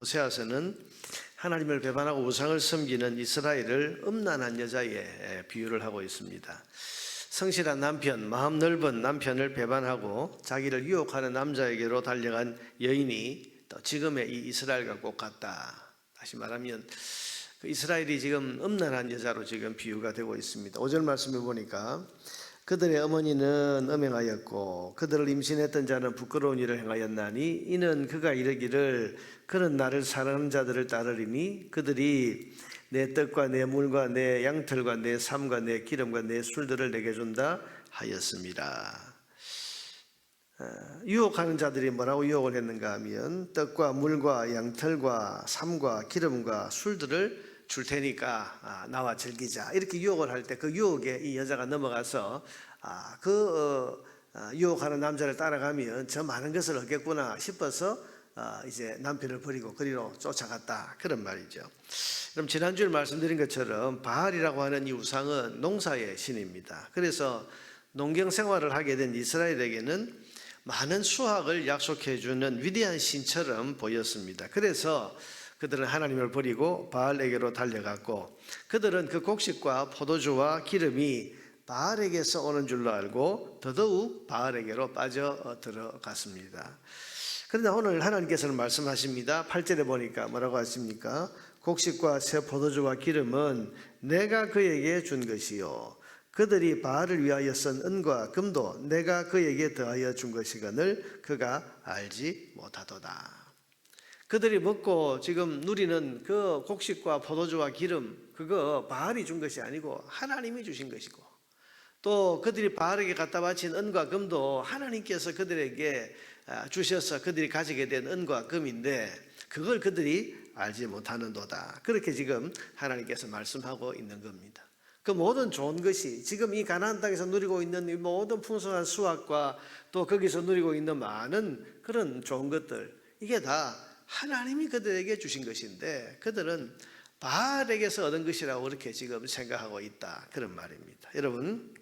호세아서는 하나님을 배반하고 우상을 섬기는 이스라엘을 음란한 여자에 비유를 하고 있습니다. 성실한 남편, 마음 넓은 남편을 배반하고 자기를 유혹하는 남자에게로 달려간 여인이 또 지금의 이 이스라엘과 꼭 같다. 다시 말하면 이스라엘이 지금 음란한 여자로 지금 비유가 되고 있습니다. 5절 말씀을 보니까 그들의 어머니는 음행하였고 그들을 임신했던 자는 부끄러운 일을 행하였나니 이는 그가 이르기를 그는 나를 사랑하는 자들을 따르리니 그들이 내 떡과 내 물과 내 양털과 내 삶과 내 기름과 내 술들을 내게 준다 하였습니다. 유혹하는 자들이 뭐라고 유혹을 했는가 하면 떡과 물과 양털과 삶과 기름과 술들을 줄 테니까 나와 즐기자 이렇게 유혹을 할 때 그 유혹에 이 여자가 넘어가서 유혹하는 남자를 따라가면 저 많은 것을 얻겠구나 싶어서 이제 남편을 버리고 그리로 쫓아갔다 그런 말이죠. 그럼 지난주에 말씀드린 것처럼 바알이라고 하는 이 우상은 농사의 신입니다. 그래서 농경 생활을 하게 된 이스라엘에게는 많은 수확을 약속해 주는 위대한 신처럼 보였습니다. 그래서 그들은 하나님을 버리고 바알에게로 달려갔고 그들은 그 곡식과 포도주와 기름이 바알에게서 오는 줄로 알고 더더욱 바알에게로 빠져 들어갔습니다. 그러나 오늘 하나님께서는 말씀하십니다. 8절에 보니까 뭐라고 하십니까? 곡식과 새 포도주와 기름은 내가 그에게 준 것이요 그들이 바알을 위하여 쓴 은과 금도 내가 그에게 더하여 준 것이거늘 그가 알지 못하도다. 그들이 먹고 지금 누리는 그 곡식과 포도주와 기름 그거 바알이 준 것이 아니고 하나님이 주신 것이고 또 그들이 바알에게 갖다 바친 은과 금도 하나님께서 그들에게 주셔서 그들이 가지게 된 은과 금인데 그걸 그들이 알지 못하는도다. 그렇게 지금 하나님께서 말씀하고 있는 겁니다. 그 모든 좋은 것이 지금 이 가나안 땅에서 누리고 있는 이 모든 풍성한 수확과 또 거기서 누리고 있는 많은 그런 좋은 것들 이게 다 하나님이 그들에게 주신 것인데 그들은 바알에게서 얻은 것이라고 그렇게 지금 생각하고 있다 그런 말입니다. 여러분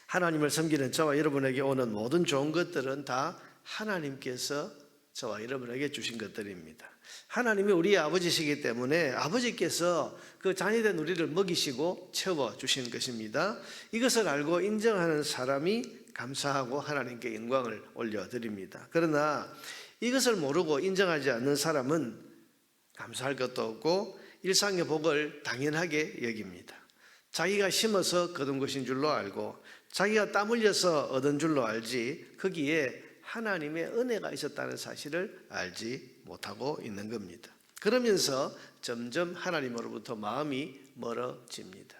하나님을 섬기는 저와 여러분에게 오는 모든 좋은 것들은 다 하나님께서 저와 여러분에게 주신 것들입니다. 하나님이 우리의 아버지시기 때문에 아버지께서 그 자녀된 우리를 먹이시고 채워주신 것입니다. 이것을 알고 인정하는 사람이 감사하고 하나님께 영광을 올려드립니다. 그러나 이것을 모르고 인정하지 않는 사람은 감사할 것도 없고 일상의 복을 당연하게 여깁니다. 자기가 심어서 거둔 것인 줄로 알고 자기가 땀 흘려서 얻은 줄로 알지 거기에 하나님의 은혜가 있었다는 사실을 알지 못하고 있는 겁니다. 그러면서 점점 하나님으로부터 마음이 멀어집니다.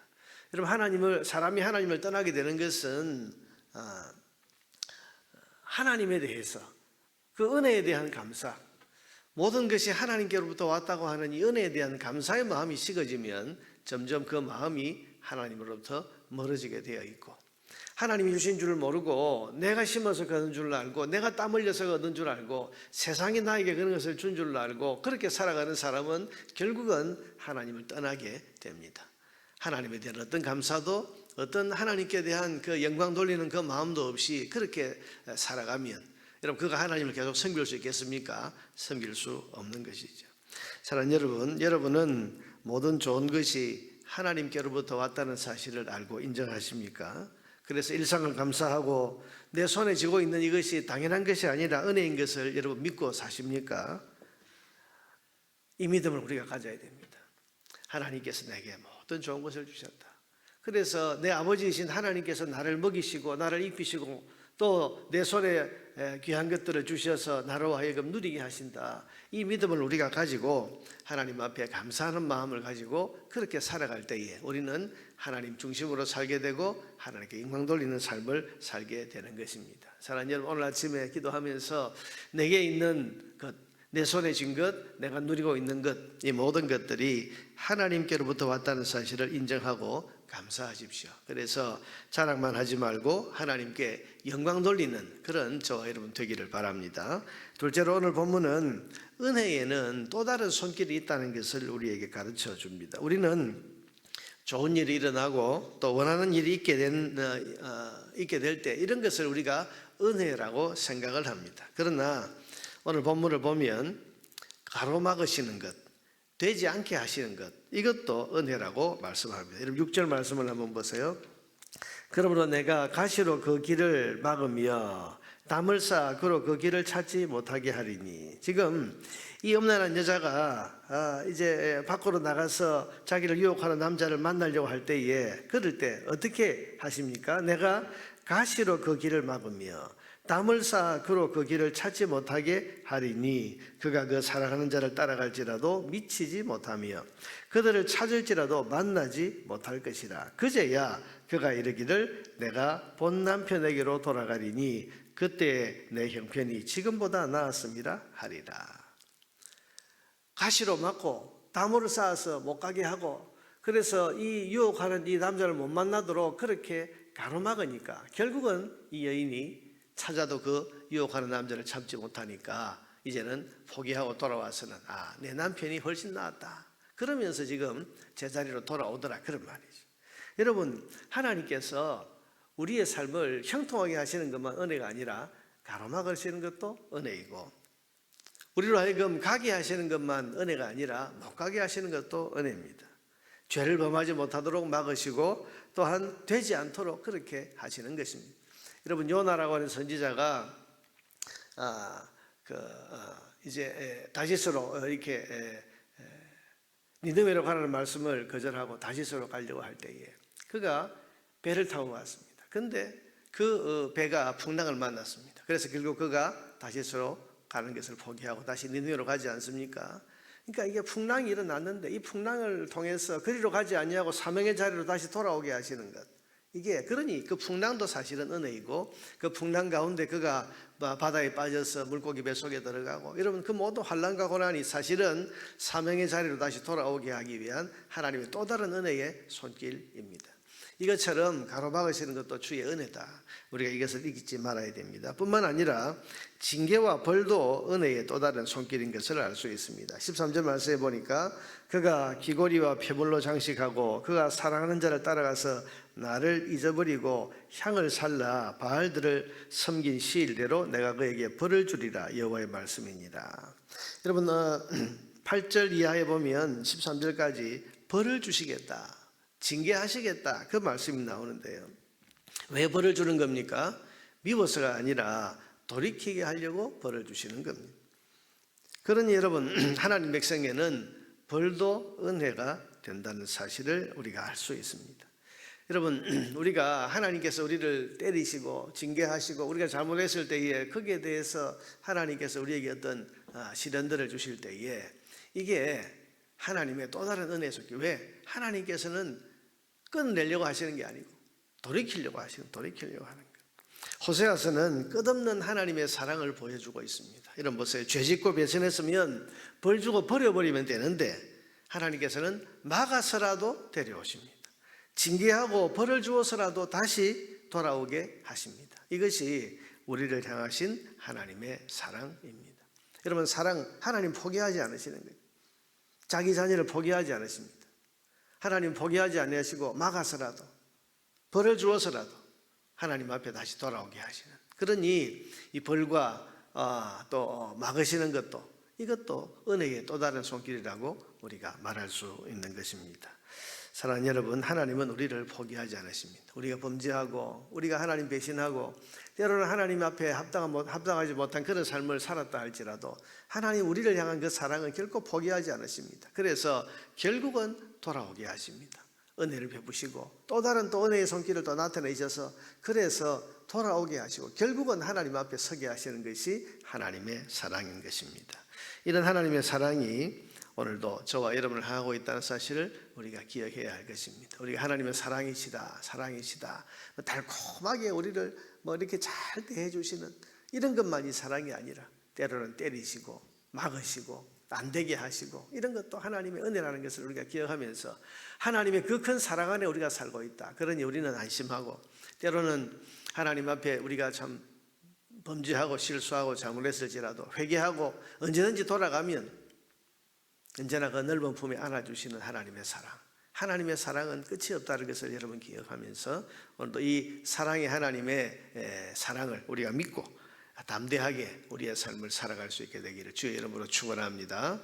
여러분 사람이 하나님을 떠나게 되는 것은 하나님에 대해서 그 은혜에 대한 감사 모든 것이 하나님께로부터 왔다고 하는 이 은혜에 대한 감사의 마음이 식어지면 점점 그 마음이 하나님으로부터 멀어지게 되어 있고 하나님이 주신 줄을 모르고 내가 심어서 거둔 줄을 알고 내가 땀 흘려서 얻은 줄 알고 세상이 나에게 그런 것을 준 줄을 알고 그렇게 살아가는 사람은 결국은 하나님을 떠나게 됩니다. 하나님에 대한 어떤 감사도 어떤 하나님께 대한 그 영광 돌리는 그 마음도 없이 그렇게 살아가면 여러분 그가 하나님을 계속 섬길 수 있겠습니까? 섬길 수 없는 것이죠. 사랑하는 여러분, 여러분은 모든 좋은 것이 하나님께로부터 왔다는 사실을 알고 인정하십니까? 그래서 일상을 감사하고 내 손에 쥐고 있는 이것이 당연한 것이 아니라 은혜인 것을 여러분 믿고 사십니까? 이 믿음을 우리가 가져야 됩니다. 하나님께서 내게 모든 좋은 것을 주셨다. 그래서 내 아버지이신 하나님께서 나를 먹이시고 나를 입히시고 또 내 손에 귀한 것들을 주셔서 나로 하여금 누리게 하신다. 이 믿음을 우리가 가지고 하나님 앞에 감사하는 마음을 가지고 그렇게 살아갈 때에 우리는 하나님 중심으로 살게 되고 하나님께 영광 돌리는 삶을 살게 되는 것입니다. 사랑하는 여러분, 오늘 아침에 기도하면서 내게 있는 것, 내 손에 쥔 것, 내가 누리고 있는 것, 이 모든 것들이 하나님께로부터 왔다는 사실을 인정하고 감사하십시오. 그래서 자랑만 하지 말고 하나님께 영광 돌리는 그런 저와 여러분 되기를 바랍니다. 둘째로 오늘 본문은 은혜에는 또 다른 손길이 있다는 것을 우리에게 가르쳐 줍니다. 우리는 좋은 일이 일어나고 또 원하는 일이 있게 될 때 이런 것을 우리가 은혜라고 생각을 합니다. 그러나 오늘 본문을 보면 가로막으시는 것, 되지 않게 하시는 것, 이것도 은혜라고 말씀합니다. 여러분 6절 말씀을 한번 보세요. 그러므로 내가 가시로 그 길을 막으며 담을 쌓아 그로 그 길을 찾지 못하게 하리니. 지금 이 음란한 여자가 이제 밖으로 나가서 자기를 유혹하는 남자를 만나려고 할 때에, 그럴 때 어떻게 하십니까? 내가 가시로 그 길을 막으며 담을 쌓아 그로 그 길을 찾지 못하게 하리니 그가 그 사랑하는 자를 따라갈지라도 미치지 못하며 그들을 찾을지라도 만나지 못할 것이라. 그제야 그가 이르기를 내가 본 남편에게로 돌아가리니 그때 내 형편이 지금보다 나았습니다 하리라. 가시로 막고 나무를 쌓아서 못 가게 하고, 그래서 이 유혹하는 이 남자를 못 만나도록 그렇게 가로막으니까 결국은 이 여인이 찾아도 그 유혹하는 남자를 참지 못하니까 이제는 포기하고 돌아와서는 내 남편이 훨씬 나았다 그러면서 지금 제자리로 돌아오더라, 그런 말이죠. 여러분, 하나님께서 우리의 삶을 형통하게 하시는 것만 은혜가 아니라 가로막으시는 것도 은혜이고, 우리로 하여금 가게 하시는 것만 은혜가 아니라 못 가게 하시는 것도 은혜입니다. 죄를 범하지 못하도록 막으시고 또한 되지 않도록 그렇게 하시는 것입니다. 여러분, 요나라고 하는 선지자가 이제 다시스로 이렇게 니느웨로 가라는 말씀을 거절하고 다시스로 가려고 할 때에 그가 배를 타고 갔습니다. 근데 그 배가 풍랑을 만났습니다. 그래서 결국 그가 다시스로 가는 것을 포기하고 다시 니느웨로 가지 않습니까? 그러니까 이게 풍랑이 일어났는데 이 풍랑을 통해서 그리로 가지 아니하고 사명의 자리로 다시 돌아오게 하시는 것, 이게 그러니 그 풍랑도 사실은 은혜이고, 그 풍랑 가운데 그가 바다에 빠져서 물고기 뱃속에 들어가고, 여러분 그 모든 환난과 고난이 사실은 사명의 자리로 다시 돌아오게 하기 위한 하나님의 또 다른 은혜의 손길입니다. 이것처럼 가로막으시는 것도 주의 은혜다. 우리가 이것을 잊지 말아야 됩니다. 뿐만 아니라 징계와 벌도 은혜의 또 다른 손길인 것을 알 수 있습니다. 13절 말씀에 보니까 그가 귀고리와 폐물로 장식하고 그가 사랑하는 자를 따라가서 나를 잊어버리고 향을 살라 바알들을 섬긴 시일대로 내가 그에게 벌을 주리라 여호와의 말씀이니라. 여러분 8절 이하에 보면 13절까지 벌을 주시겠다, 징계하시겠다, 그 말씀이 나오는데요. 왜 벌을 주는 겁니까? 미워서가 아니라 돌이키게 하려고 벌을 주시는 겁니다. 그러니 여러분, 하나님 백성에는 벌도 은혜가 된다는 사실을 우리가 알 수 있습니다. 여러분, 우리가 하나님께서 우리를 때리시고 징계하시고 우리가 잘못했을 때에 거기에 대해서 하나님께서 우리에게 어떤 시련들을 주실 때에 이게 하나님의 또 다른 은혜 속에, 왜? 하나님께서는 끊어내려고 하시는 게 아니고 돌이키려고 하는 거예요. 호세아서는 끝없는 하나님의 사랑을 보여주고 있습니다. 이런 보세요. 죄짓고 배신했으면 벌 주고 버려버리면 되는데 하나님께서는 막아서라도 데려오십니다. 징계하고 벌을 주어서라도 다시 돌아오게 하십니다. 이것이 우리를 향하신 하나님의 사랑입니다. 여러분, 사랑, 하나님 포기하지 않으시는 거예요. 자기 자녀를 포기하지 않으십니다. 하나님 포기하지 아니하시고 막아서라도 벌을 주어서라도 하나님 앞에 다시 돌아오게 하시는, 그러니 이 벌과 또 막으시는 것도, 이것도 은혜의 또 다른 손길이라고 우리가 말할 수 있는 것입니다. 사랑하는 여러분, 하나님은 우리를 포기하지 않으십니다. 우리가 범죄하고 우리가 하나님 배신하고 때로는 하나님 앞에 합당하지 못한 그런 삶을 살았다 할지라도 하나님 우리를 향한 그 사랑은 결코 포기하지 않으십니다. 그래서 결국은 돌아오게 하십니다. 은혜를 베푸시고 또 다른 또 은혜의 손길을 또 나타내셔서 그래서 돌아오게 하시고 결국은 하나님 앞에 서게 하시는 것이 하나님의 사랑인 것입니다. 이런 하나님의 사랑이 오늘도 저와 여러분을 향하고 있다는 사실을 우리가 기억해야 할 것입니다. 우리가 하나님의 사랑이시다, 사랑이시다, 달콤하게 우리를 이렇게 잘 대해주시는 이런 것만이 사랑이 아니라 때로는 때리시고 막으시고 안 되게 하시고 이런 것도 하나님의 은혜라는 것을 우리가 기억하면서 하나님의 그 큰 사랑 안에 우리가 살고 있다. 그러니 우리는 안심하고, 때로는 하나님 앞에 우리가 참 범죄하고 실수하고 잘못했을지라도 회개하고 언제든지 돌아가면 언제나 그 넓은 품에 안아주시는 하나님의 사랑, 하나님의 사랑은 끝이 없다는 것을 여러분 기억하면서 오늘도 이 사랑의 하나님의 사랑을 우리가 믿고 담대하게 우리의 삶을 살아갈 수 있게 되기를 주의 이름으로 축원합니다.